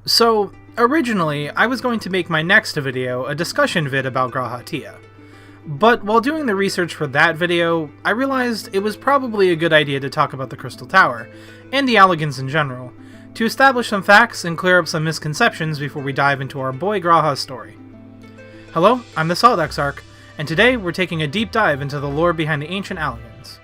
So, originally, I was going to make my next video a discussion vid about Grahatia. But while doing the research for that video, I realized it was probably a good idea to talk about the Crystal Tower, and the Allagans in general, to establish some facts and clear up some misconceptions before we dive into our boy Graha's story. Hello, I'm the Salt Exarch, and today we're taking a deep dive into the lore behind the ancient Allagans.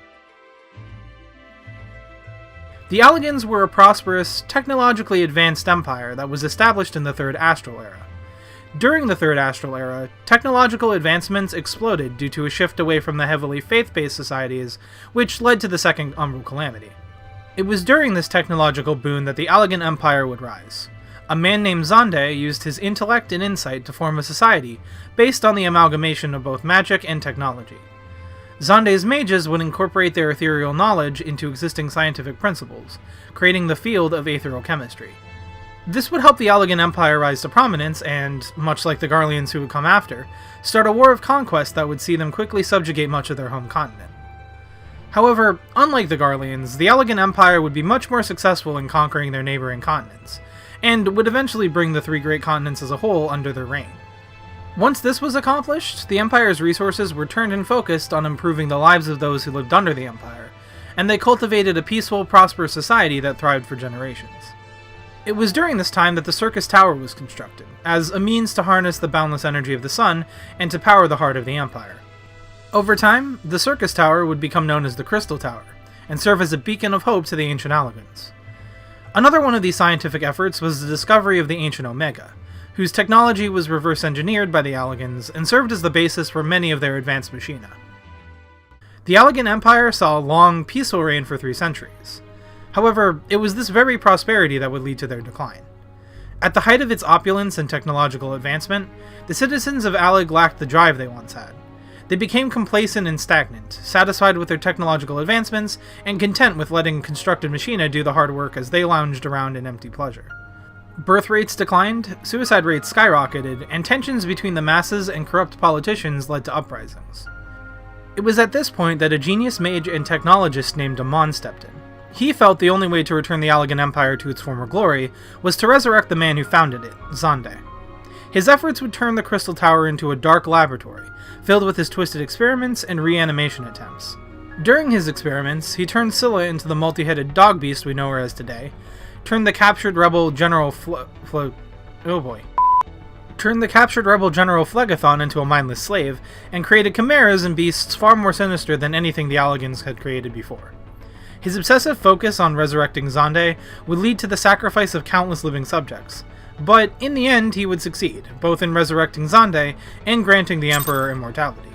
The Allagans were a prosperous, technologically advanced empire that was established in the Third Astral Era. During the Third Astral Era, technological advancements exploded due to a shift away from the heavily faith-based societies, which led to the Second Umbral Calamity. It was during this technological boon that the Allagan Empire would rise. A man named Xande used his intellect and insight to form a society based on the amalgamation of both magic and technology. Xande's mages would incorporate their ethereal knowledge into existing scientific principles, creating the field of aetherial chemistry. This would help the Allagan Empire rise to prominence and, much like the Garleans who would come after, start a war of conquest that would see them quickly subjugate much of their home continent. However, unlike the Garleans, the Allagan Empire would be much more successful in conquering their neighboring continents, and would eventually bring the three great continents as a whole under their reign. Once this was accomplished, the Empire's resources were turned and focused on improving the lives of those who lived under the Empire, and they cultivated a peaceful, prosperous society that thrived for generations. It was during this time that the Circus Tower was constructed, as a means to harness the boundless energy of the sun and to power the heart of the Empire. Over time, the Circus Tower would become known as the Crystal Tower, and serve as a beacon of hope to the ancient Allagans. Another one of these scientific efforts was the discovery of the ancient Omega, whose technology was reverse-engineered by the Allagans and served as the basis for many of their advanced machina. The Allagan Empire saw a long, peaceful reign for 3 centuries. However, it was this very prosperity that would lead to their decline. At the height of its opulence and technological advancement, the citizens of Allag lacked the drive they once had. They became complacent and stagnant, satisfied with their technological advancements, and content with letting constructed machina do the hard work as they lounged around in empty pleasure. Birth rates declined, suicide rates skyrocketed, and tensions between the masses and corrupt politicians led to uprisings. It was at this point that a genius mage and technologist named Amon stepped in. He felt the only way to return the Allagan Empire to its former glory was to resurrect the man who founded it, Xande. His efforts would turn the Crystal Tower into a dark laboratory, filled with his twisted experiments and reanimation attempts. During his experiments, he turned Scylla into the multi-headed dog beast we know her as today, turned the captured rebel General Phlegethon into a mindless slave, and created chimeras and beasts far more sinister than anything the Allagans had created before. His obsessive focus on resurrecting Xande would lead to the sacrifice of countless living subjects, but in the end he would succeed, both in resurrecting Xande and granting the Emperor immortality.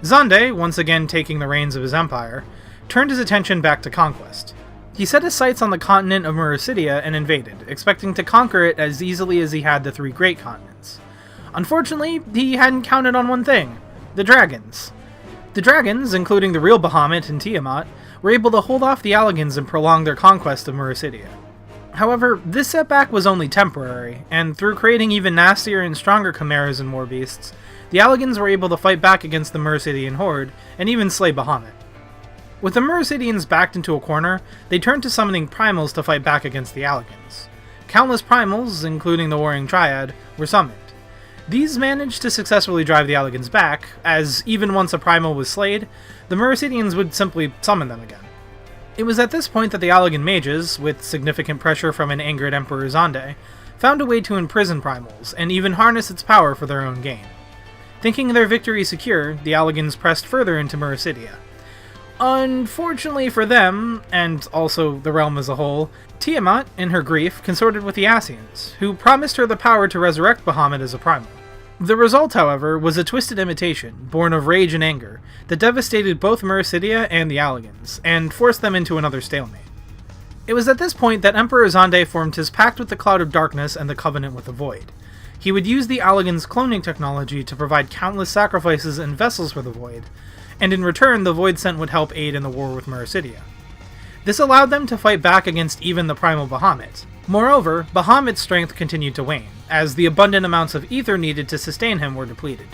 Xande, once again taking the reins of his empire, turned his attention back to conquest. He set his sights on the continent of Eorzea and invaded, expecting to conquer it as easily as he had the 3 great continents. Unfortunately, he hadn't counted on one thing: the dragons. The dragons, including the real Bahamut and Tiamat, were able to hold off the Allagans and prolong their conquest of Eorzea. However, this setback was only temporary, and through creating even nastier and stronger chimeras and war beasts, the Allagans were able to fight back against the Eorzeian horde and even slay Bahamut. With the Eorzeians backed into a corner, they turned to summoning primals to fight back against the Allagans. Countless primals, including the Warring Triad, were summoned. These managed to successfully drive the Allagans back, as even once a primal was slayed, the Eorzeians would simply summon them again. It was at this point that the Allagan mages, with significant pressure from an angered Emperor Xande, found a way to imprison primals, and even harness its power for their own gain. Thinking their victory secure, the Allagans pressed further into Eorzea. Unfortunately for them, and also the realm as a whole, Tiamat, in her grief, consorted with the Ascians, who promised her the power to resurrect Bahamut as a primal. The result, however, was a twisted imitation, born of rage and anger, that devastated both Eorzea and the Allagans, and forced them into another stalemate. It was at this point that Emperor Xande formed his pact with the Cloud of Darkness and the Covenant with the Void. He would use the Allagans' cloning technology to provide countless sacrifices and vessels for the Void, and in return the Void Sent would help aid in the war with Eorzea. This allowed them to fight back against even the primal Bahamut. Moreover, Bahamut's strength continued to wane, as the abundant amounts of ether needed to sustain him were depleted.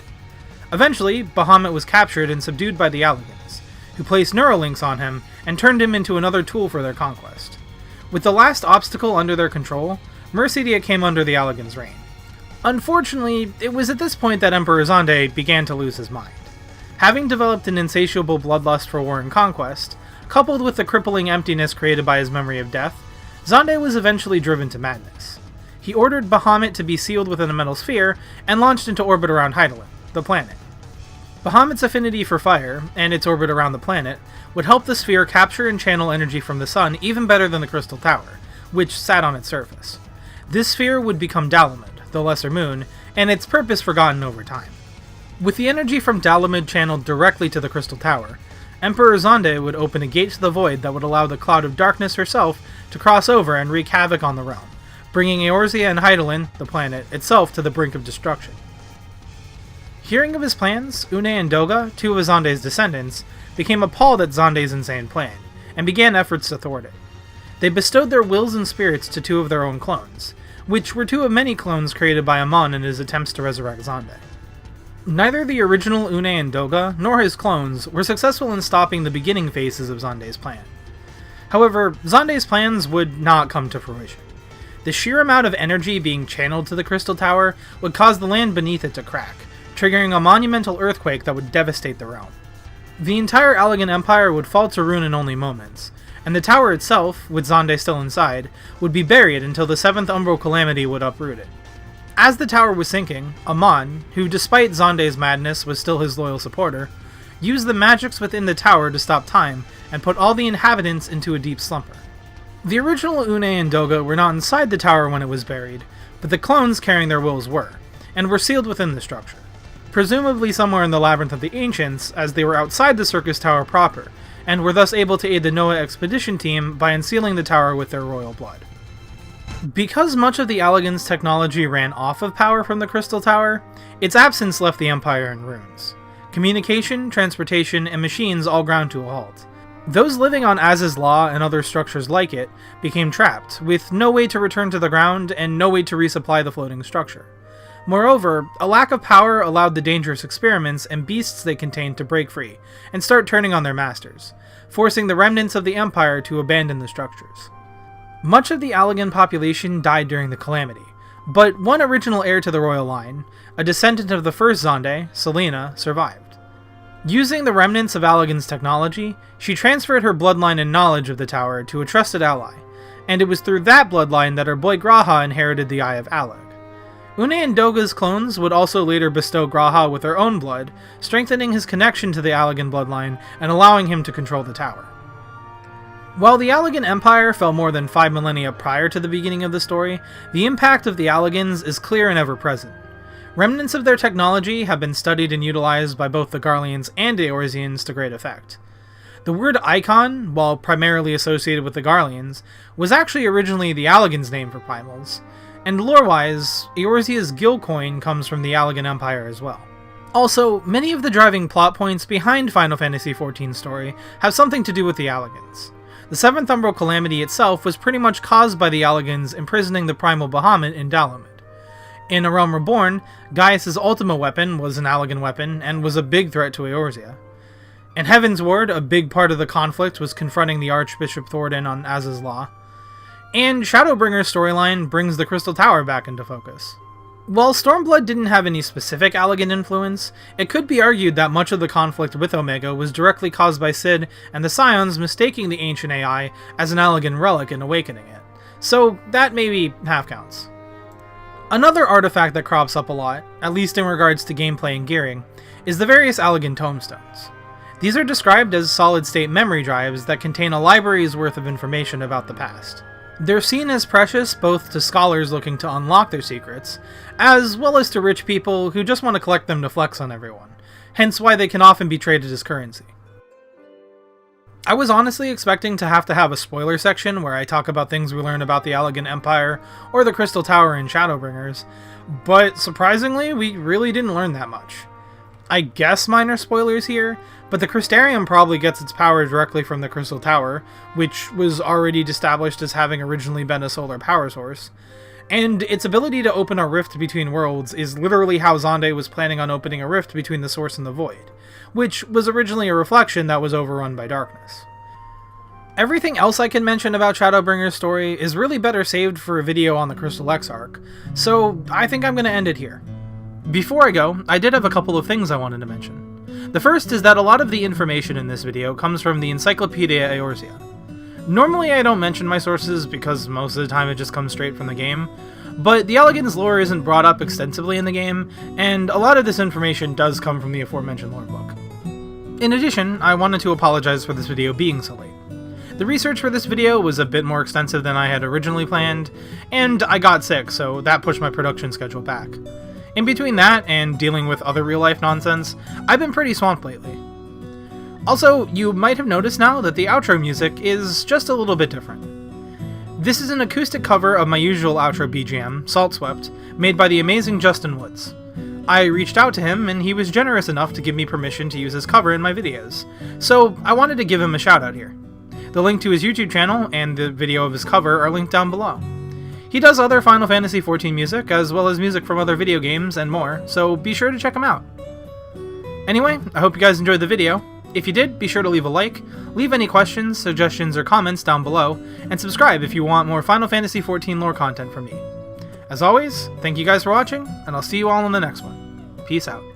Eventually, Bahamut was captured and subdued by the Allagans, who placed neurolinks on him and turned him into another tool for their conquest. With the last obstacle under their control, Mercedia came under the Allagans' reign. Unfortunately, it was at this point that Emperor Xande began to lose his mind. Having developed an insatiable bloodlust for war and conquest, coupled with the crippling emptiness created by his memory of death, Xande was eventually driven to madness. He ordered Bahamut to be sealed within a metal sphere and launched into orbit around Hydaelyn, the planet. Bahamut's affinity for fire, and its orbit around the planet, would help the sphere capture and channel energy from the sun even better than the Crystal Tower, which sat on its surface. This sphere would become Dalamud, the Lesser Moon, and its purpose forgotten over time. With the energy from Dalamud channeled directly to the Crystal Tower, Emperor Xande would open a gate to the void that would allow the Cloud of Darkness herself to cross over and wreak havoc on the realm, bringing Eorzea and Hydaelyn, the planet, itself to the brink of destruction. Hearing of his plans, Une and Doga, two of Xande's descendants, became appalled at Xande's insane plan, and began efforts to thwart it. They bestowed their wills and spirits to two of their own clones, which were two of many clones created by Amon in his attempts to resurrect Xande. Neither the original Une and Doga, nor his clones, were successful in stopping the beginning phases of Xande's plan. However, Xande's plans would not come to fruition. The sheer amount of energy being channeled to the Crystal Tower would cause the land beneath it to crack, triggering a monumental earthquake that would devastate the realm. The entire Allagan Empire would fall to ruin in only moments, and the tower itself, with Xande still inside, would be buried until the 7th Umbral Calamity would uproot it. As the tower was sinking, Amon, who despite Xande's madness was still his loyal supporter, used the magics within the tower to stop time and put all the inhabitants into a deep slumber. The original Une and Doga were not inside the tower when it was buried, but the clones carrying their wills were, and were sealed within the structure. Presumably somewhere in the Labyrinth of the Ancients, as they were outside the Circus Tower proper, and were thus able to aid the Noah expedition team by unsealing the tower with their royal blood. Because much of the Allagans' technology ran off of power from the Crystal Tower, its absence left the Empire in ruins. Communication, transportation, and machines all ground to a halt. Those living on Az's Law and other structures like it became trapped, with no way to return to the ground and no way to resupply the floating structure. Moreover, a lack of power allowed the dangerous experiments and beasts they contained to break free and start turning on their masters, forcing the remnants of the Empire to abandon the structures. Much of the Allagan population died during the Calamity, but one original heir to the royal line, a descendant of the first Xande, Selena, survived. Using the remnants of Allagan's technology, she transferred her bloodline and knowledge of the tower to a trusted ally, and it was through that bloodline that her boy Graha inherited the Eye of Allag. Une and Doga's clones would also later bestow Graha with their own blood, strengthening his connection to the Allagan bloodline and allowing him to control the tower. While the Allagan Empire fell more than 5 millennia prior to the beginning of the story, the impact of the Allagans is clear and ever-present. Remnants of their technology have been studied and utilized by both the Garleans and Eorzeans to great effect. The word Icon, while primarily associated with the Garleans, was actually originally the Allagans' name for primals, and lore-wise, Eorzea's Gil coin comes from the Allagan Empire as well. Also, many of the driving plot points behind Final Fantasy XIV's story have something to do with the Allagans. The 7th Umbral Calamity itself was pretty much caused by the Allagans imprisoning the primal Bahamut in Dalamud. In A Realm Reborn, Gaius' Ultima weapon was an Allagan weapon and was a big threat to Eorzea. In Heaven's Ward, a big part of the conflict was confronting the Archbishop Thordan on Az's Law. And Shadowbringer's storyline brings the Crystal Tower back into focus. While Stormblood didn't have any specific Allagan influence, it could be argued that much of the conflict with Omega was directly caused by Cid and the Scions mistaking the ancient AI as an Allagan relic and awakening it. So that maybe half counts. Another artifact that crops up a lot, at least in regards to gameplay and gearing, is the various Allagan tomestones. These are described as solid-state memory drives that contain a library's worth of information about the past. They're seen as precious both to scholars looking to unlock their secrets, as well as to rich people who just want to collect them to flex on everyone, hence why they can often be traded as currency. I was honestly expecting to have a spoiler section where I talk about things we learn about the Allagan Empire or the Crystal Tower in Shadowbringers, but surprisingly, we really didn't learn that much. I guess minor spoilers here, but the Crystarium probably gets its power directly from the Crystal Tower, which was already established as having originally been a solar power source, and its ability to open a rift between worlds is literally how Xande was planning on opening a rift between the Source and the Void, which was originally a reflection that was overrun by darkness. Everything else I can mention about Shadowbringer's story is really better saved for a video on the Crystal X arc, so I think I'm going to end it here. Before I go, I did have a couple of things I wanted to mention. The first is that a lot of the information in this video comes from the Encyclopedia Eorzea. Normally I don't mention my sources because most of the time it just comes straight from the game, but the Allagans lore isn't brought up extensively in the game, and a lot of this information does come from the aforementioned lore book. In addition, I wanted to apologize for this video being so late. The research for this video was a bit more extensive than I had originally planned, and I got sick, so that pushed my production schedule back. In between that and dealing with other real-life nonsense, I've been pretty swamped lately. Also, you might have noticed now that the outro music is just a little bit different. This is an acoustic cover of my usual outro BGM, Salt Swept, made by the amazing Justin Woods. I reached out to him, and he was generous enough to give me permission to use his cover in my videos, so I wanted to give him a shout out here. The link to his YouTube channel and the video of his cover are linked down below. He does other Final Fantasy XIV music, as well as music from other video games and more, so be sure to check him out. Anyway, I hope you guys enjoyed the video. If you did, be sure to leave a like, leave any questions, suggestions, or comments down below, and subscribe if you want more Final Fantasy XIV lore content from me. As always, thank you guys for watching, and I'll see you all in the next one. Peace out.